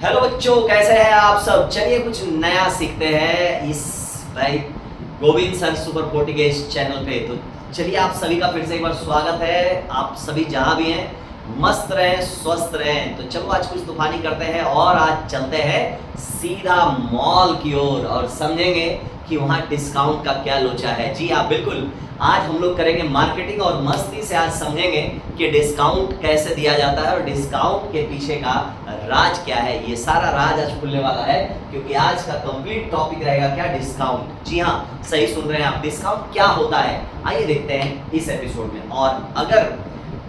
Hello बच्चों, कैसे हैं आप सब। चलिए कुछ नया सीखते हैं इस भाई गोविंद सर सुपर पोर्टिगेज चैनल पे। तो चलिए आप सभी का फिर से एक बार स्वागत है। आप सभी जहां भी हैं मस्त रहें, स्वस्थ रहें। तो चलो आज कुछ तूफानी करते हैं और आज चलते हैं सीधा मॉल की ओर और समझेंगे कि वहाँ डिस्काउंट का क्या लोचा है। जी हाँ, बिल्कुल। आज हम लोग करेंगे मार्केटिंग और मस्ती से आज समझेंगे कि डिस्काउंट कैसे दिया जाता है और डिस्काउंट के पीछे का राज क्या है। ये सारा राज आज खुलने वाला है क्योंकि आज का कंप्लीट टॉपिक रहेगा क्या, डिस्काउंट। जी हाँ, सही सुन रहे हैं आप। डिस्काउंट क्या होता है आइए देखते हैं इस एपिसोड में। और अगर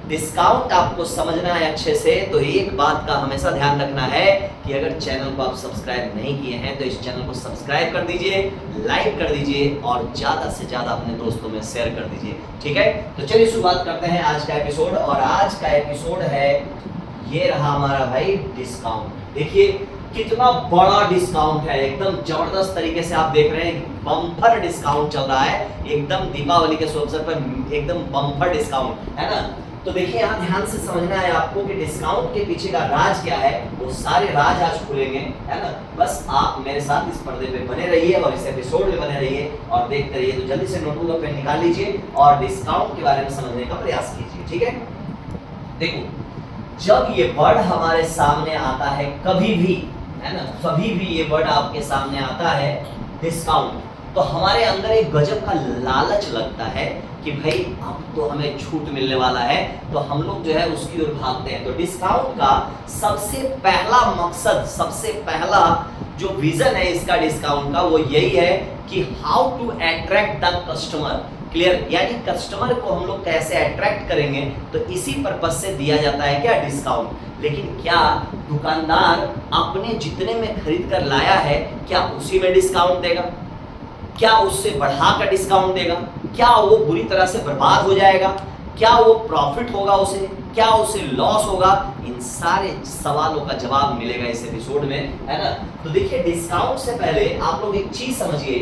डिस्काउंट आपको समझना है अच्छे से तो एक बात का हमेशा ध्यान रखना है कि अगर चैनल को आप सब्सक्राइब नहीं किए हैं तो इस चैनल को सब्सक्राइब कर दीजिए, लाइक कर दीजिए और ज़्यादा से ज़्यादा अपने दोस्तों में शेयर कर दीजिए। ठीक है, तो चलिए शुरुआत करते हैं आज का एपिसोड। और आज का एपिसोड है, ये रहा हमारा भाई डिस्काउंट। देखिए कितना बड़ा डिस्काउंट है, एकदम जबरदस्त तरीके से आप देख रहे हैं। बम्पर डिस्काउंट चल रहा है, एकदम दीपावली के शुभ अवसर पर एकदम बम्पर डिस्काउंट है ना। तो देखिए यहाँ ध्यान से समझना है आपको कि डिस्काउंट के पीछे का राज क्या है। वो सारे राज आज खुलेंगे, है ना। बस आप मेरे साथ इस पर्दे पे बने रहिए और इस एपिसोड में बने रहिए और देखते रहिए। तो जल्दी से नोटबुक और पेन निकाल लीजिए और डिस्काउंट के बारे में समझने का प्रयास कीजिए। ठीक है, देखो जब ये वर्ड हमारे सामने आता है कभी भी, है ना, कभी भी ये वर्ड आपके सामने आता है डिस्काउंट, तो हमारे अंदर एक गजब का लालच लगता है कि भाई अब तो हमें छूट मिलने वाला है, तो हम लोग जो है उसकी ओर भागते हैं। तो डिस्काउंट का सबसे पहला मकसद, सबसे पहला जो विजन है इसका डिस्काउंट का, वो यही है कि how to attract the customer. Clear, यानी कस्टमर को हम लोग कैसे अट्रैक्ट करेंगे, तो इसी पर्पज से दिया जाता है क्या, डिस्काउंट। लेकिन क्या दुकानदार अपने जितने में खरीद कर लाया है क्या उसी में डिस्काउंट देगा? क्या उससे बढ़ाकर डिस्काउंट देगा? क्या वो बुरी तरह से बर्बाद हो जाएगा? क्या वो प्रॉफिट होगा उसे? क्या उसे लॉस होगा? इन सारे सवालों का जवाब मिलेगा इस एपिसोड में, है ना। तो देखिए डिस्काउंट से पहले आप लोग एक चीज समझिए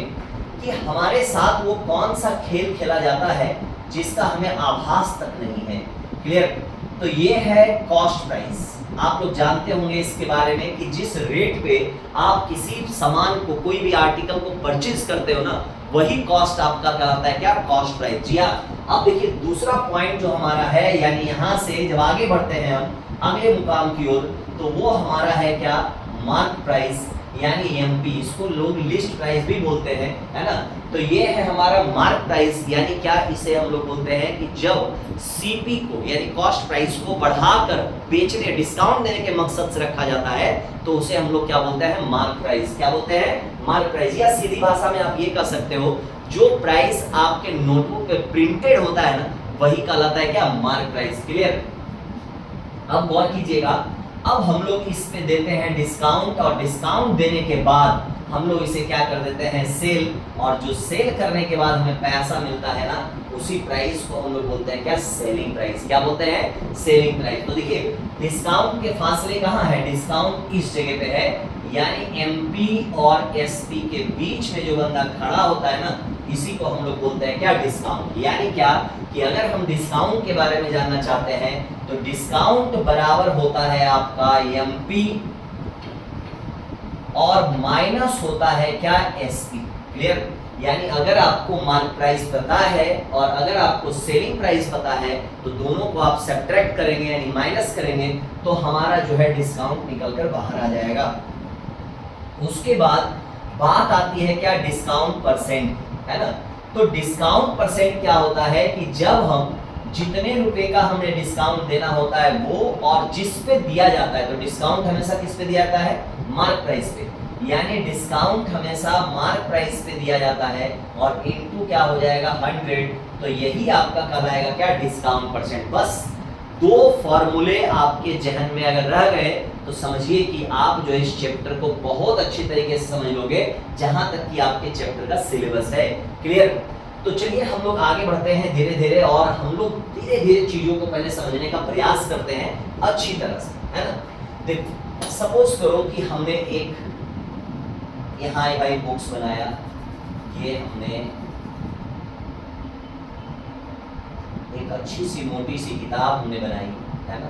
कि हमारे साथ वो कौन सा खेल खेला जाता है जिसका हमें आभास तक नहीं है। क्लियर, तो ये है कॉस्ट प्राइस। आप लोग जानते होंगे इसके बारे में कि जिस रेट पे आप किसी सामान को, कोई भी आर्टिकल को परचेज करते हो ना, वही कॉस्ट आपका कहलाता है क्या, कॉस्ट प्राइस। जी हाँ। अब देखिए दूसरा पॉइंट जो हमारा है, यानी यहाँ से जब आगे बढ़ते हैं हम अगले मुकाम की ओर, तो वो हमारा है क्या, मार्क प्राइस यानी एमपी। इसको लोग लिस्ट प्राइस भी बोलते हैं, है ना। तो ये है हमारा मार्क प्राइस, यानी क्या, इसे हम लोग बोलते हैं कि जब सीपी को यानी कॉस्ट प्राइस को बढ़ाकर बेचने, डिस्काउंट देने के मकसद से रखा जाता है, तो उसे हम लोग क्या बोलते हैं, मार्क प्राइस। क्या बोलते हैं, मार्क प्राइस। या सीधी भाषा में आप ये कह सकते हो, जो प्राइस आपके नोटबुक पे प्रिंटेड होता है ना, वही कहलाता है क्या, मार्क प्राइस। क्लियर, अब गौर कीजिएगा। अब हम लोग इस पे देते हैं डिस्काउंट और डिस्काउंट देने के बाद हम लोग इसे क्या कर देते हैं, सेल। और जो सेल करने के बाद हमें पैसा मिलता है ना, उसी प्राइस को हम लोग बोलते हैं क्या, सेलिंग प्राइस। क्या बोलते हैं, सेलिंग प्राइस। तो देखिए डिस्काउंट के फासले कहाँ है, डिस्काउंट इस जगह पे है, यानी एमपी और एसपी के बीच में जो बंदा खड़ा होता है ना, इसी को हम लोग बोलते हैं क्या, डिस्काउंट। यानी क्या कि अगर हम डिस्काउंट के बारे में जानना चाहते हैं तो डिस्काउंट बराबर होता है आपका एमपी और माइनस होता है क्या, एसपी। क्लियर, यानी अगर आपको मार्क प्राइस पता है और अगर आपको सेलिंग प्राइस पता है तो दोनों को आप सब्ट्रैक्ट करेंगे यानी माइनस करेंगे, तो हमारा जो है डिस्काउंट निकल कर बाहर आ जाएगा। उसके बाद बात आती है क्या, डिस्काउंट परसेंट, है ना। तो डिस्काउंट परसेंट क्या होता है कि जब हम जितने रुपए का हमें डिस्काउंट देना होता है वो और जिस पे दिया जाता है, तो डिस्काउंट हमेशा किस पे दिया जाता है, मार्क प्राइस पे। यानी डिस्काउंट हमेशा मार्क प्राइस पे दिया जाता है और इनटू क्या हो जाएगा, 100। तो यही आपका कहलाएगा क्या, डिस्काउंट परसेंट। बस दो फॉर्मूले आपके जहन में अगर रह गए तो समझिए कि आप जो इस चैप्टर को बहुत अच्छी तरीके से समझ लोगे, जहां तक कि आपके चैप्टर का सिलेबस है। क्लियर, तो चलिए हम लोग आगे बढ़ते हैं धीरे धीरे और हम लोग धीरे धीरे चीजों को पहले समझने का प्रयास करते हैं अच्छी तरह से, है ना। देखो सपोज करो कि हमने एक यहाँ एक बॉक्स बनाया, ये हमने एक अच्छी सी मोटी सी किताब हमने बनाई, है ना।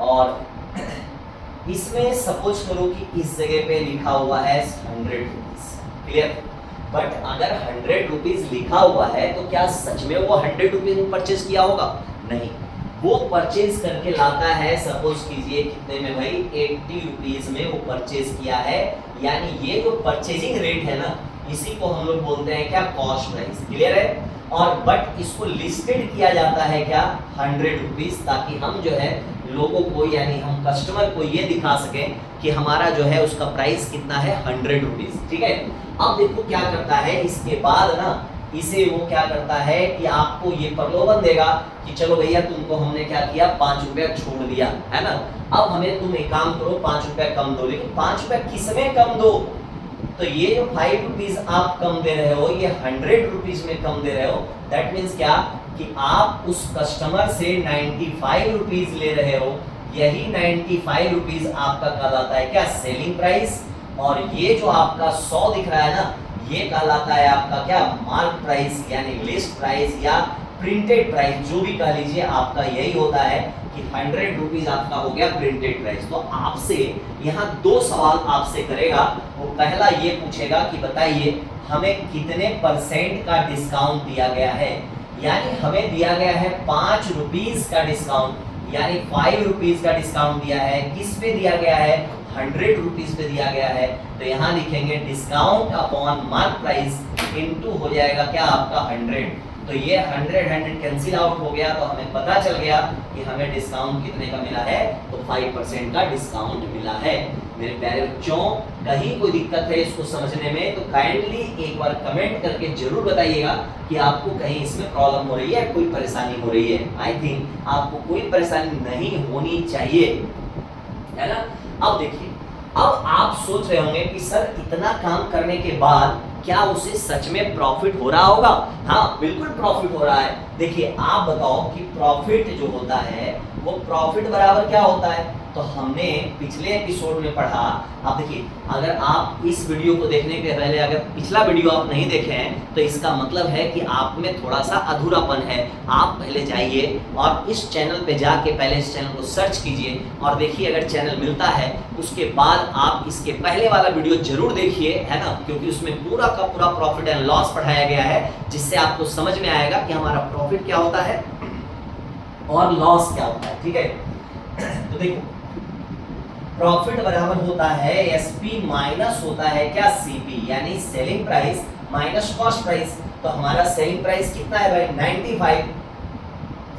और इसमें सपोज करो कि इस जगह पे लिखा हुआ है 100 रुपीज, क्लियर। बट अगर 100 रुपीज लिखा हुआ है तो क्या सच में वो 100 रुपीज में परचेज किया होगा? नहीं, वो परचेज करके लाता है, सपोज कीजिए कितने में भाई, 80 रुपीज में वो परचेज किया है। यानी ये जो परचेजिंग रेट है ना, इसी को हम लोग बोलते हैं क्या, कॉस्ट प्राइस, क्लियर है। और बट इसको लिस्टेड किया जाता है क्या, 100 रुपीज, ताकि हम जो है लोगों को, यानी हम कस्टमर को ये दिखा सकें कि हमारा जो है उसका प्राइस कितना है, 100 रुपीज, ठीक है। अब देखो क्या करता है, इसके बाद ना इसे वो क्या करता है कि आपको ये प्रलोभन देगा कि चलो भैया तुमको हमने क्या किया, 5 रुपया छोड़ दिया है ना, अब हमें तुम एक काम करो 5 रुपया कम दो। लेकिन 5 रुपया किसमें कम दो? तो ये जो 5 रुपीज आप कम दे रहे हो, ये 100 रुपीज में कम दे रहे हो। दैट मीन्स क्या कि आप उस कस्टमर से 95 रुपीज ले रहे हो। यही 95 रुपीज आपका कहलाता है क्या, सेलिंग प्राइस। और ये जो आपका 100 दिख रहा है ना, ये कहलाता है आपका क्या, मार्क प्राइस, यानी लिस्ट प्राइस या प्रिंटेड प्राइस, जो भी कह लीजिए, आपका यही होता है कि 100 रुपीज आपका हो गया प्रिंटेड प्राइस। तो आपसे यहाँ 2 सवाल आपसे करेगा। वो पहला ये पूछेगा कि बताइए हमें कितने % का डिस्काउंट दिया गया है। यानी हमें दिया गया है 5 रुपीज का डिस्काउंट, यानी 5 रुपीज का डिस्काउंट दिया है। किस पे दिया गया है, 100 रुपीज पे दिया गया है। तो यहाँ लिखेंगे discount upon mark price into हो जाएगा क्या, आपका 100। तो ये 100 कैंसिल आउट हो गया, तो हमें पता चल गया कि हमें डिस्काउंट कितने का मिला है, तो 5% का डिस्काउंट मिला है। मेरे प्यारे बच्चों, कहीं कोई दिक्कत है इसको समझने में तो काइंडली एक बार कमेंट करके जरूर बताइएगा कि आपको कहीं इसमें प्रॉब्लम हो रही है, कोई परेशानी हो रही है। आई थिंक आपको कोई परेशानी नहीं होनी चाहिए, है ना। अब देखिए, अब आप सोच रहे होंगे कि सर इतना काम करने के बाद क्या उसे सच में प्रॉफिट हो रहा होगा? हाँ, बिल्कुल प्रॉफिट हो रहा है। देखिए, आप बताओ कि प्रॉफिट जो होता है वो प्रॉफिट बराबर क्या होता है? तो हमने पिछले एपिसोड में पढ़ा। अब देखिए, अगर आप इस वीडियो को देखने के पहले अगर पिछला वीडियो आप नहीं देखे हैं तो इसका मतलब है कि आप में थोड़ा सा अधूरापन है। आप पहले जाइए और इस चैनल पे जाके पहले इस चैनल को सर्च कीजिए और देखिए, अगर चैनल मिलता है उसके बाद आप इसके पहले वाला वीडियो जरूर देखिए, है ना, क्योंकि उसमें पूरा का पूरा प्रॉफिट एंड लॉस पढ़ाया गया है, जिससे आपको समझ में आएगा कि हमारा प्रॉफिट क्या होता है और लॉस क्या होता है, ठीक है। तो देखो, प्रॉफिट बराबर होता है एसपी माइनस होता है क्या, सीपी, यानी selling price minus cost price. तो हमारा सेलिंग प्राइस कितना है भाई, 95,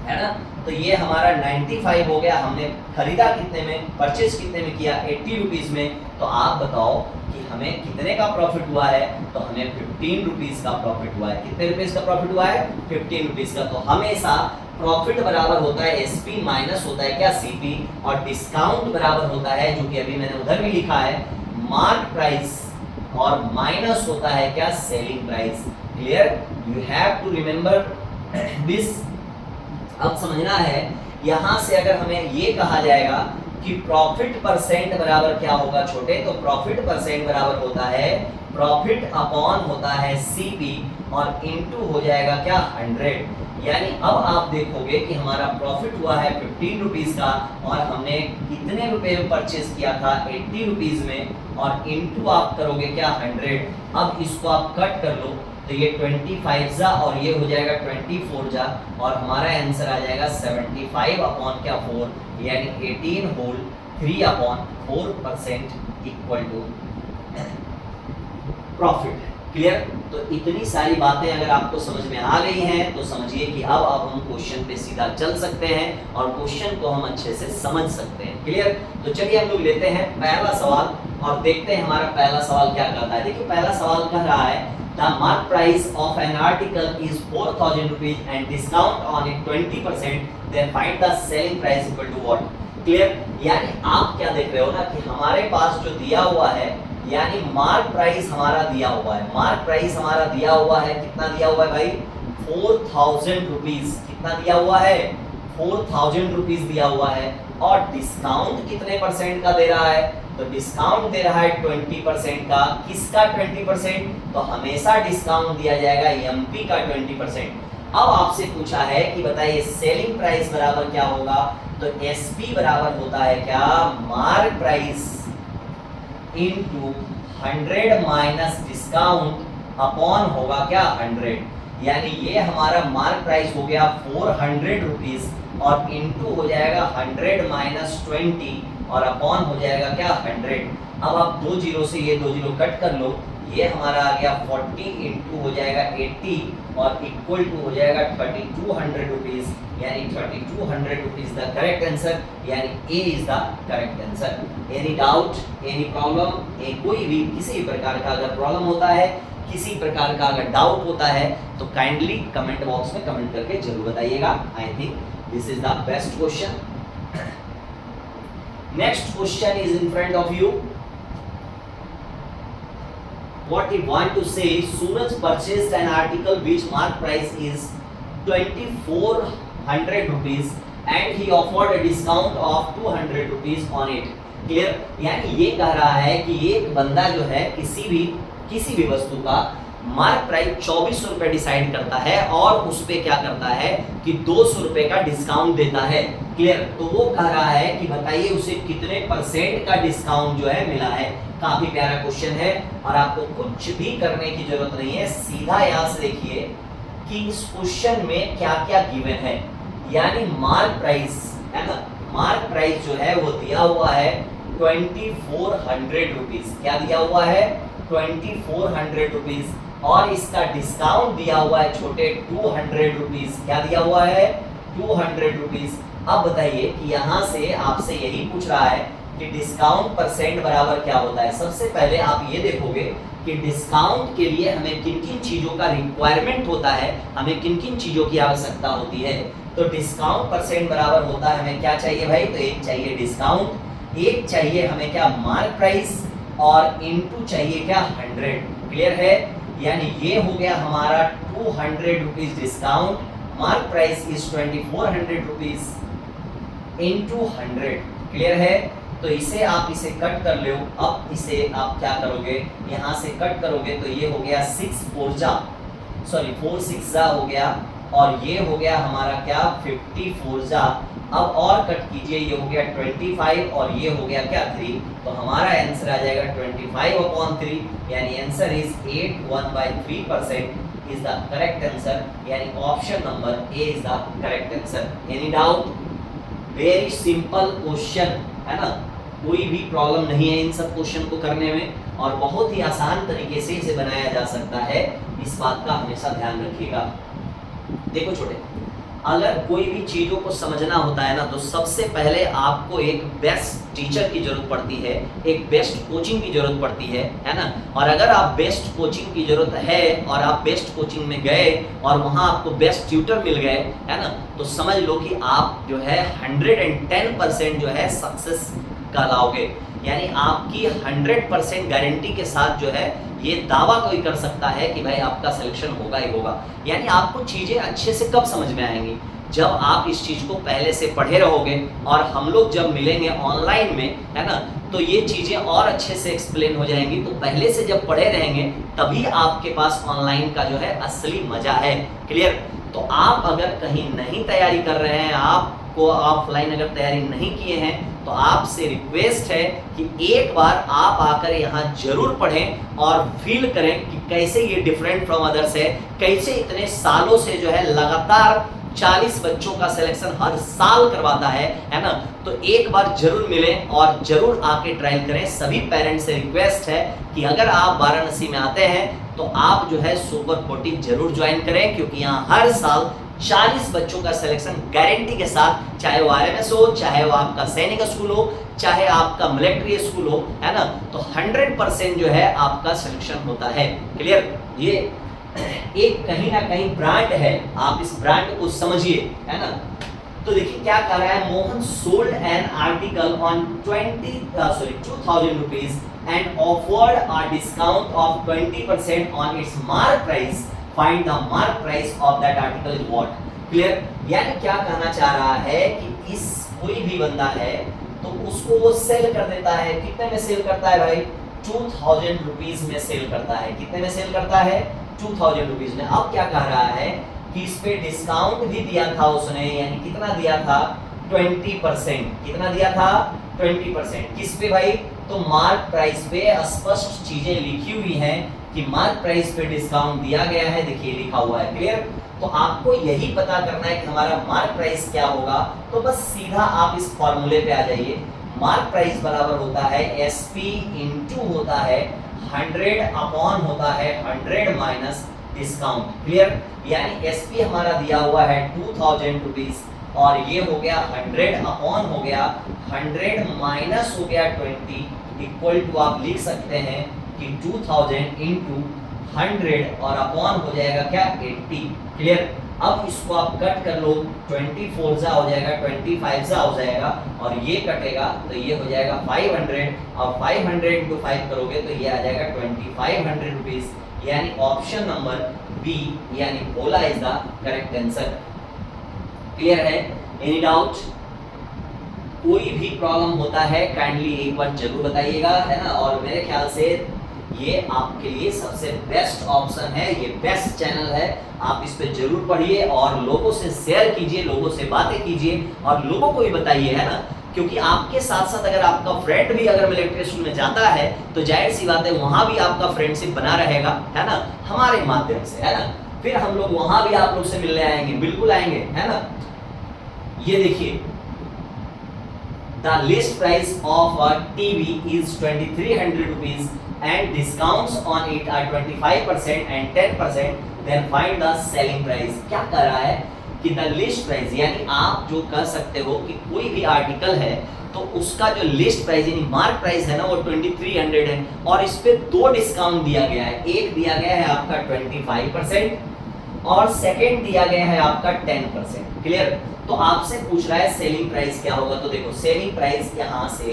है ना। तो ये हमारा 95 हो गया। हमने खरीदा कितने में, परचेज कितने में किया, 80 रुपीज में। तो आप बताओ कि हमें कितने का प्रॉफिट हुआ है? तो हमें 15 रुपीज का प्रॉफिट हुआ है। कितने रुपीज का प्रॉफिट हुआ है, 15 रुपीज का। तो हमेशा प्रॉफिट बराबर होता है एसपी माइनस होता है क्या, सीपी, और डिस्काउंट बराबर होता है, जो कि अभी मैंने उधर भी लिखा है, मार्क प्राइस, और माइनस होता है क्या, selling price. Clear? You have to remember this. अब समझना है, यहां से अगर हमें ये कहा जाएगा कि प्रॉफिट परसेंट बराबर क्या होगा छोटे, तो प्रॉफिट परसेंट बराबर होता है प्रॉफिट अपॉन होता है सीपी और इनटू हो जाएगा क्या, 100। यानी अब आप देखोगे कि हमारा प्रॉफिट हुआ है 15 रुपीज का और हमने कितने रुपए में परचेज किया था, 80 रुपीज में, और इनटू आप करोगे क्या, 100। अब इसको आप कट कर लो तो ये 25 जा और ये हो जाएगा 24 जा, और हमारा आंसर आ जाएगा 75 अपॉन क्या, 4, यानी 18 whole 3 upon 4% equal to profit. Clear? तो इतनी सारी बातें अगर आपको समझ में आ गई हैं तो समझिए कि अब हम क्वेश्चन पे सीधा चल सकते हैं और क्वेश्चन को हम अच्छे से समझ सकते हैं। क्लियर? तो चलिए हम लोग लेते हैं पहला सवाल और देखते हैं हमारा पहला सवाल क्या कहता है। देखिए, पहला सवाल कह रहा है the mark price of an article is 4000 rupees and discount on it 20%, then find the selling price equal to what? Clear? यानी आप क्या देख रहे हो ना कि हमारे पास जो दिया हुआ है, यानी मार्क प्राइस हमारा दिया हुआ है, मार्क प्राइस हमारा दिया हुआ है, कितना दिया हुआ है भाई, 4000 रुपीज। कितना दिया हुआ है, 4000 रुपीज दिया हुआ है, और डिस्काउंट कितने परसेंट का दे रहा है, तो डिस्काउंट दे रहा है 20% का। किसका 20%? तो हमेशा डिस्काउंट दिया जाएगा एमपी का 20%। अब आपसे पूछा है कि बताइए सेलिंग प्राइस बराबर क्या होगा, तो एसपी बराबर होता है क्या, mark price into 100 minus discount upon होगा क्या 100, यानी ये हमारा मार्क प्राइस हो गया 400 रुपीज और इनटू हो जाएगा 100 माइनस 20 और अपॉन हो जाएगा क्या 100। अब आप दो जीरो से ये दो जीरो कट कर लो, ये हमारा आ गया 40 इंटू हो जाएगा 80 और इक्वल टू हो जाएगा 3200 रुपीज, यानी 3200 रुपीज द करेक्ट आंसर, यानी A is the correct answer. Any doubt, any problem, कोई भी किसी भी प्रकार का अगर प्रॉब्लम होता है, किसी प्रकार का अगर डाउट होता है तो काइंडली कमेंट बॉक्स में कमेंट करके जरूर बताइएगा। I think this is the best question. Next question is in front of you. What we want to say, Suraj purchased an article which mark price is 2400 rupees and he offered a discount of 200 rupees on it. Clear? यानी ये कह रहा है कि एक बंदा जो है किसी भी वस्तु का मार्क प्राइस 2400 रुपए डिसाइड करता है और उस पे क्या करता है कि 200 रुपए का डिस्काउंट देता है। क्लियर? तो वो कह रहा है कि बताइए उसे कितने परसेंट का डिस्काउंट जो है मिला है। काफी प्यारा क्वेश्चन है और आपको कुछ भी करने की जरूरत नहीं है, सीधा यहाँ से देखिए कि इस क्वेश्चन में क्या क्या गिवन है। यानी मार्क प्राइस है ना, मार्क प्राइस जो है वो दिया हुआ है 2400 रुपीज। क्या दिया हुआ है? 2400 रुपीज और इसका डिस्काउंट दिया हुआ है छोटे 200 रुपीज। क्या दिया हुआ है? 200 रुपीज। अब बताइए कि यहाँ से आपसे यही पूछ रहा है कि डिस्काउंट परसेंट बराबर क्या होता है। सबसे पहले आप ये देखोगे कि डिस्काउंट के लिए हमें किन किन चीजों का रिक्वायरमेंट होता है, हमें किन किन चीजों की आवश्यकता होती है। तो डिस्काउंट परसेंट बराबर होता है, हमें क्या चाहिए भाई? तो एक चाहिए डिस्काउंट, एक चाहिए हमें क्या मार्क प्राइस और इनटू चाहिए क्या 100। क्लियर है? यानी ये हो गया हमारा 200 rupees discount, mark price is 2400 rupees into 100। Clear है? तो इसे आप इसे कट कर लो। अब इसे आप क्या करोगे, यहाँ से कट करोगे तो ये हो गया 4 6 हो गया और ये हो गया हमारा क्या 54। अब और कट कीजिए, ये हो गया 25 और ये हो गया क्या 3। तो हमारा आंसर आ जाएगा 25/3, यानी answer is 81/3% is the correct answer, यानी option number A is the correct answer. Any doubt? Very simple question है ना, कोई भी प्रॉब्लम नहीं है इन सब क्वेश्चन को करने में और बहुत ही आसान तरीके से इसे बनाया जा सकता है। इस बात का हमेशा ध्यान रखिएगा। देखो छोटे, अगर कोई भी चीज़ों को समझना होता है ना तो सबसे पहले आपको एक बेस्ट टीचर की जरूरत पड़ती है, एक बेस्ट कोचिंग की जरूरत पड़ती है ना। और अगर आप बेस्ट कोचिंग की जरूरत है और आप बेस्ट कोचिंग में गए और वहाँ आपको बेस्ट ट्यूटर मिल गए है ना, तो समझ लो कि आप जो है 110% जो है सक्सेस कहलाओगे। यानी आपकी 100% गारंटी के साथ जो है ये दावा कोई कर सकता है कि भाई आपका सिलेक्शन होगा ही होगा। यानी आपको चीज़ें अच्छे से कब समझ में आएंगी? जब आप इस चीज़ को पहले से पढ़े रहोगे और हम लोग जब मिलेंगे ऑनलाइन में है ना, तो ये चीज़ें और अच्छे से एक्सप्लेन हो जाएंगी। तो पहले से जब पढ़े रहेंगे तभी आपके पास ऑनलाइन का जो है असली मजा है। क्लियर? तो आप अगर कहीं नहीं तैयारी कर रहे हैं, आपको ऑफलाइन अगर तैयारी नहीं किए हैं, तो आपसे रिक्वेस्ट है कि एक बार आप आकर यहाँ जरूर पढ़ें और फील करें कि कैसे ये डिफरेंट फ्रॉम अदर्स है, कैसे इतने सालों से जो है लगातार 40 बच्चों का सिलेक्शन हर साल करवाता है ना। तो एक बार जरूर मिलें और जरूर आके ट्रायल करें। सभी पेरेंट्स से रिक्वेस्ट है कि अगर आप वाराणसी में आते हैं तो आप जो है सुपर 40 जरूर ज्वाइन करें, क्योंकि यहाँ हर साल 40 बच्चों का सिलेक्शन गारंटी के साथ, चाहे वो आरएमएस हो, चाहे वो आपका सैनिक स्कूल हो, चाहे आपका मिलिट्री स्कूल हो, है ना, तो 100% जो है आपका सिलेक्शन होता है। क्लियर? ये एक कहीं ना कहीं ब्रांड है, आप इस ब्रांड को समझिए, है ना। तो देखिए क्या कर रहा है, Mohan sold an article on 2000 rupees and offered a discount of 20% on it's mark price. Find the mark price of that article is what. Clear? यानी क्या कहना चाह रहा है कि इस कोई भी बंदा है तो उसको वो सेल कर देता है। कितने में सेल करता है भाई? 2000 रुपीज में सेल करता है। कितने में सेल करता है? 2000 रुपीज में। अब क्या कह रहा है कि इस पे डिस्काउंट भी दिया था उसने, यानी कितना दिया था? 20%। कितना दिया था? 20%। किस पे भाई? तो मार्क प्राइस पे स्पष्ट चीजें लिखी हुई हैं कि मार्क प्राइस पे डिस्काउंट दिया गया है, देखिए लिखा हुआ है, क्लियर। तो आपको यही पता करना है कि हमारा मार्क प्राइस क्या होगा, तो बस सीधा आप इस फॉर्मूले पे आ जाइए। मार्क प्राइस बराबर होता है एसपी इनटू होता है 100 अपॉन होता है 100 माइनस डिस्काउंट, क्लियर। यानी एसपी हमारा दिया हुआ है 2000 रुपीज और ये हो गया 100 अपॉन हो गया 100 माइनस हो गया 20 इक्वल टू आप लिख सकते हैं कि 2000 इंटू 100 और अपॉन हो जाएगा क्या? 80, क्लियर। अब इसको आप कट कर लो, 24 जा हो जाएगा, 25 जा हो जाएगा और ये कटेगा तो ये हो जाएगा 500 और 500 इंटू 5 करोगे तो ये आ जाएगा 2500 रुपीज। यानी ऑप्शन नंबर बी यानी बोला is the correct answer. Clear है? Any doubt? कोई भी प्रॉब्लम होता है काइंडली एक बार जरूर बताइएगा, है ना। और मेरे ख्याल से ये आपके लिए सबसे बेस्ट ऑप्शन है, ये बेस्ट चैनल है, आप इस पे जरूर पढ़िए और लोगों से शेयर कीजिए, लोगों से बातें कीजिए और लोगों को भी बताइए, है ना। क्योंकि आपके साथ साथ अगर आपका फ्रेंड भी अगर मिलिट्री स्कूल में जाता है तो जाहिर सी बात है वहां भी आपका फ्रेंडशिप बना रहेगा, है ना, हमारे माध्यम से, है ना। फिर हम लोग वहां भी आप लोग से मिलने आएंगे, बिल्कुल आएंगे, है ना। ये देखिए, the list price of a TV is 2300 rupees and discounts on it are 25% and 10%, then find the selling price। क्या कर रहा है कि द लिस्ट प्राइस, यानी आप जो कह सकते हो कि कोई भी आर्टिकल है तो उसका जो लिस्ट प्राइस यानी मार्क प्राइस है ना वो 2300 है और इस पे दो डिस्काउंट दिया गया है। एक दिया गया है आपका 25% और सेकेंड दिया गया है आपका 10%, क्लियर। तो आपसे पूछ रहा है सेलिंग प्राइस क्या होगा, तो देखो सेलिंग प्राइस यहाँ से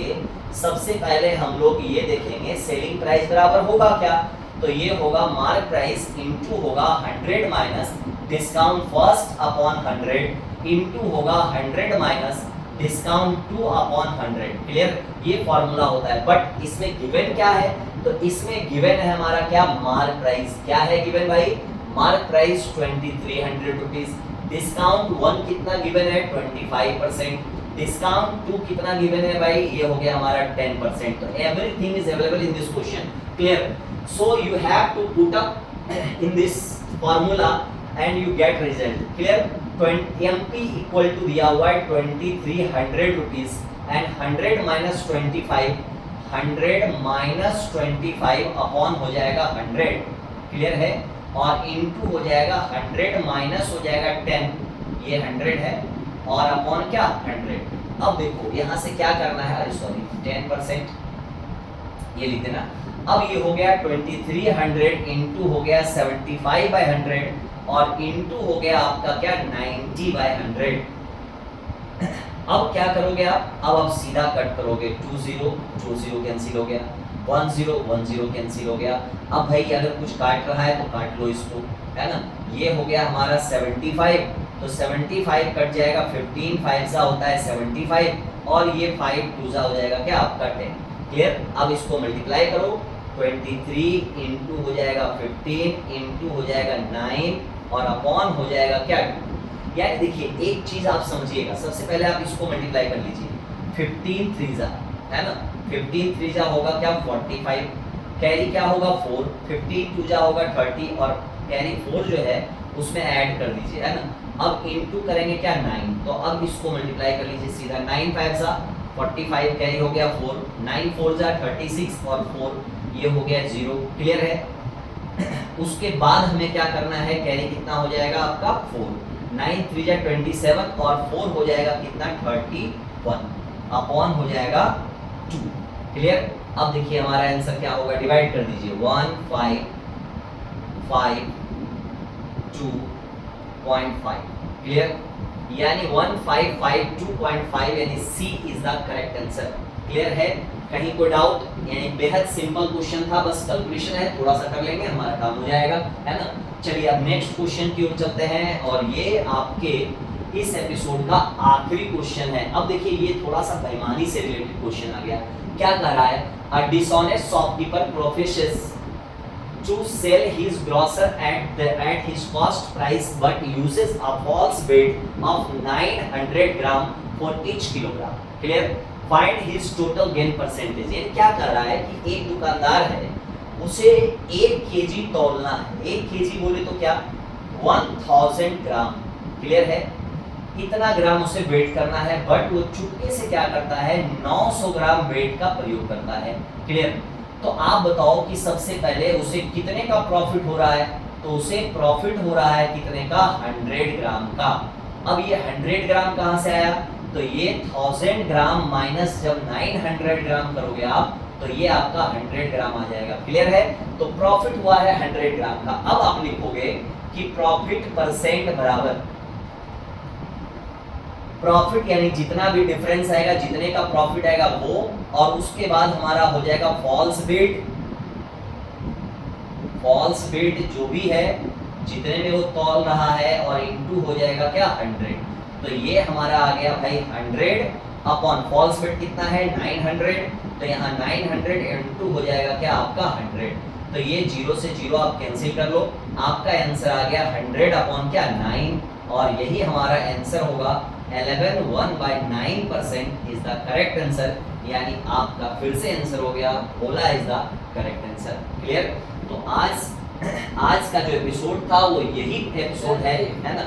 सबसे पहले हम लोग ये देखेंगे सेलिंग प्राइस बराबर होगा क्या, तो ये होगा मार्क प्राइस इनटू होगा 100 minus discount first upon 100 into होगा 100 माइनस डिस्काउंट 2 अपॉन 100, क्लियर। ये फॉर्मूला होता है। बट इसमें गिवन क्या है, तो इसमें गिवन है हमारा क्या? Mark price. क्या है गिवन भाई? मार्क प्राइस 2300 रुपीज, डिस्काउंट 1 कितना गिवन है? 25%, डिस्काउंट 2 कितना गिवन है भाई? ये हो गया हमारा 10%। तो everything is available in this question, clear. So you have to put up in this formula and you get result, clear. MP equal to दिया हुआ है 2300 rupees and 100 minus 25, 100 minus 25 upon हो जाएगा 100, क्लियर है, और इनटू हो जाएगा 100 minus हो जाएगा 10, ये 100 है और अपॉन क्या? 100। अब देखो यहाँ से क्या करना है, अरे सॉरी 10% ये लिख देना। अब ये हो गया 2300 इनटू हो गया 75/100 और इनटू हो गया आपका क्या? 90/100। अब क्या करोगे अब सीधा कट करोगे, 20 कैंसिल हो गया, 10 कैंसिल हो गया। अब भाई अगर कुछ काट रहा है तो काट लो इसको, है ना। ये हो गया हमारा 75, तो 75 कट जाएगा, 15 5 सा होता है 75 और ये 5 2 सा हो जाएगा क्या? आपका 10, क्लियर। अब इसको मल्टीप्लाई करो, 23 इंटू हो जाएगा 15 इंटू हो जाएगा 9 और अपॉन हो जाएगा क्या? यानी देखिए एक चीज आप समझिएगा, सबसे पहले आप इसको मल्टीप्लाई कर लीजिए, 15 3 सा, है ना, 15 3 जा होगा क्या? 45, कैरी क्या होगा? 4, 15 2 जा होगा 30 और कैरी 4 जो है उसमें ऐड कर दीजिए, है ना। अब इनटू करेंगे क्या? 9, तो अब इसको मल्टीप्लाई कर लीजिए सीधा, 9 5 जा 45, कैरी हो गया 4, 9 4 जा 36 और 4 ये हो गया 0, क्लियर है। उसके बाद हमें क्या करना है? कैरी कितना हो जाएगा आपका? 4, 9 3 जा 27 और 4 हो जाएगा कितना? 31 अपॉन हो जाएगा 2, क्लियर। अब देखिए हमारा आंसर क्या होगा? डिवाइड कर दीजिए, 1 5 5 2.5, क्लियर। यानी 1552.5 यानी C is the correct answer, clear है। कहीं कोई डाउट? यानी बेहद सिंपल क्वेश्चन था, बस कैलकुलेशन है, थोड़ा सा कर लेंगे हमारा काम हो जाएगा, है ना। चलिए अब नेक्स्ट क्वेश्चन की ओर चलते हैं और ये आपके इस एपिसोड का आखिरी क्वेश्चन है। अब देखिए ये थोड़ा सा बेईमानी से रिलेटेड क्वेश्चन आ गया। क्या कह रहा है? A dishonest shopkeeper professes to sell his grocer at his cost price but uses a false bid of 900 gram for each kilogram. Clear? Find his total gain percentage. ये क्या कर रहा है कि एक दुकानदार है, उसे 1 केजी तौलना है। 1 केजी बोले तो क्या, 1000 ग्राम। क्लियर है? इतना ग्राम उसे वेट करना है, बट वो चुपके से क्या करता है, 900 ग्राम वेट का प्रयोग करता है। क्लियर? तो आप बताओ कि सबसे पहले उसे कितने का प्रॉफिट हो रहा है? तो उसे प्रॉफिट हो रहा है कितने का, 100 ग्राम का। अब ये 100 ग्राम कहां से आया, तो ये 1000 ग्राम माइनस जब 900 ग्राम करोगे आप, तो ये आपका 100 ग्राम आ जाएगा। क्लियर है? तो प्रॉफिट हुआ है 100 ग्राम का। अब आप लिखोगे कि प्रॉफिट परसेंट बराबर प्रॉफिट, यानी जितना भी डिफरेंस आएगा, जितने का प्रॉफिट आएगा वो, और उसके बाद हमारा हो जाएगा फॉल्स बिड। फॉल्स बिड जो भी है, जितने में वो तौल रहा है, और इनटू हो जाएगा क्या, 100। तो ये हमारा आ गया भाई 100 अपॉन फॉल्स बिड कितना है, 900। तो यहाँ 900 इनटू हो जाएगा क्या, आपका 100। तो ये 0 से 0 आप कैंसिल कर लो, आपका आंसर आ गया 100 अपॉन क्या, 9। और यही हमारा आंसर होगा 11 1/9% इज द करेक्ट आंसर। यानी आपका फिर से आंसर हो गया, बोला is the correct answer. Clear? तो आज का जो एपिसोड था वो यही एपिसोड है ना।